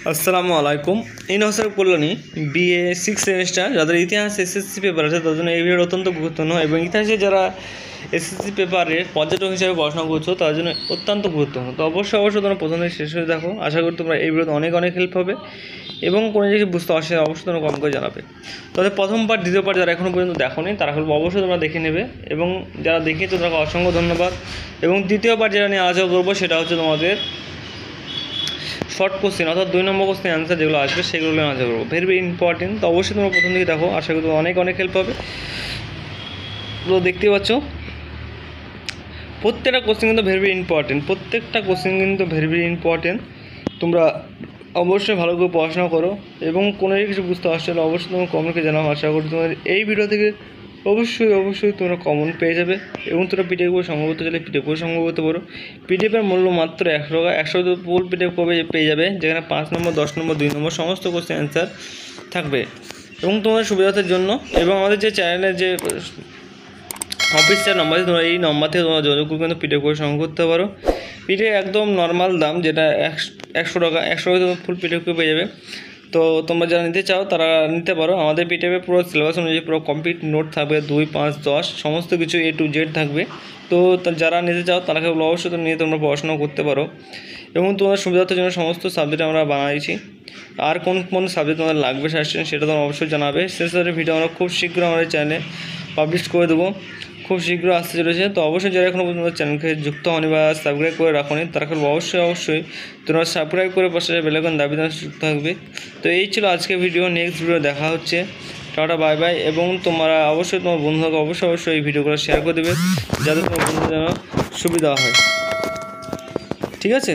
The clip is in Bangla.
আসসালামু আলাইকুম। ইনহসার কল্যাণী বিএ 6 সেমিস্টার যাদের ইতিহাস এসএসসি পেপার আছে তাদের জন্য এই ভিডিও অত্যন্ত গুরুত্বপূর্ণ এবং ইতিহাসে যারা এসএসসি পেপারের পর্যটক হিসেবে পড়াশোনা করছো তাদের জন্য অত্যন্ত গুরুত্বপূর্ণ। তো অবশ্যই তোমরা প্রথম থেকে শেষ হয়ে দেখো। আশা করি তোমরা এই ভিডিওতে অনেক হেল্প হবে এবং কোনো জিনিস বুঝতে অসুবিধা অবশ্যই তোমরা কম করে জানাবে। তাদের প্রথম পার্ট দ্বিতীয় পার্ট যারা এখনও পর্যন্ত দেখোনি তারা অবশ্যই তোমরা দেখে নেবে এবং যারা দেখিয়েছো তাদেরকে অসংখ্য ধন্যবাদ। এবং দ্বিতীয় পার্ট যেটা নিয়ে আলোচনা করবো সেটা হচ্ছে তোমাদের শর্ট কোশ্চেন অর্থাৎ 2 নম্বর কোশ্চেন অ্যান্সার যেগুলো আসবে সেগুলো নিয়ে আলোচনা করবো। Very important. তো অবশ্যই তোমরা প্রথম দিকে দেখো। আশা করি অনেক হেল্প হবে। তো দেখতে পাচ্ছ প্রত্যেকটা কোশ্চেন কিন্তু ভেরি ইম্পর্টেন্ট। প্রত্যেকটা কোশ্চেন কিন্তু ভেরি ইম্পর্টেন্ট। তোমরা অবশ্যই ভালো করে পড়াশোনা করো এবং কোনো কিছু বুঝতে পারছো না অবশ্যই তোমরা কমেন্টকে জানাও। আশা করি তোমার এই ভিডিও থেকে অবশ্যই তোমরা কমন পেয়ে যাবে এবং তোমরা পিডিএফ করে সংগ্রহ করতে চাইলে পিডিএফ করে সংগ্রহ করতে পারো। পিডিএফের মূল্য মাত্র 100 টাকা। 100 ফুল পিডিএফ কবে পেয়ে যাবে যেখানে 5 নম্বর 10 নম্বর 2 নম্বর সমস্ত কোশ্চেন অ্যান্সার থাকবে এবং তোমাদের সুবিধার জন্য। এবং আমাদের যে চ্যানেলের যে অফিসিয়াল নাম্বার আছে তোমরা এই নাম্বার থেকে তোমরা যোগাযোগ করে কিন্তু পিডিএফ করে সংগ্রহ করতে পারো। পিডিএফ একদম নর্মাল দাম যেটা 100 টাকা। 100 টাকা ফুল পিডিএফ করে পেয়ে যাবে। তো তোমরা যারা নিতে চাও তারা নিতে পারো। আমাদের পিডিএফে পুরো সিলেবাস অনুযায়ী পুরো কমপ্লিট নোট থাকবে 2, 5, 10 সমস্ত কিছু A to Z থাকবে। তো যারা নিতে চাও তারা অবশ্যই নিয়ে তোমরা পড়াশোনা করতে পারো এবং তোমাদের সুবিধার্থের জন্য সমস্ত সাবজেক্ট আমরা বানাইছি। আর কোন সাবজেক্ট তোমাদের লাগবে সাজেশন সেটা তোমরা অবশ্যই জানাবে। শেষের ভিডিও আমরা খুব শীঘ্র আমাদের চ্যানেলে পাবলিশ করে দেবো, খুব শীঘ্র আসতে চলেছে। তো অবশ্যই যারা এখনও পর্যন্ত চ্যানেলকে যুক্ত হয়নি বা সাবস্ক্রাইব করে রাখোনি তারা অবশ্যই তোমরা সাবস্ক্রাইব করে পাশে বেল আইকন দাবি যুক্ত থাকবে। তো এই ছিল আজকে ভিডিও। নেক্সট ভিডিও দেখা হচ্ছে। Tata bye bye. এবং তোমরা অবশ্যই তোমার বন্ধুদেরকে অবশ্যই এই ভিডিওগুলো শেয়ার করে দেবে যাতে তোমার বন্ধুদের যেন সুবিধা হয়। ঠিক আছে।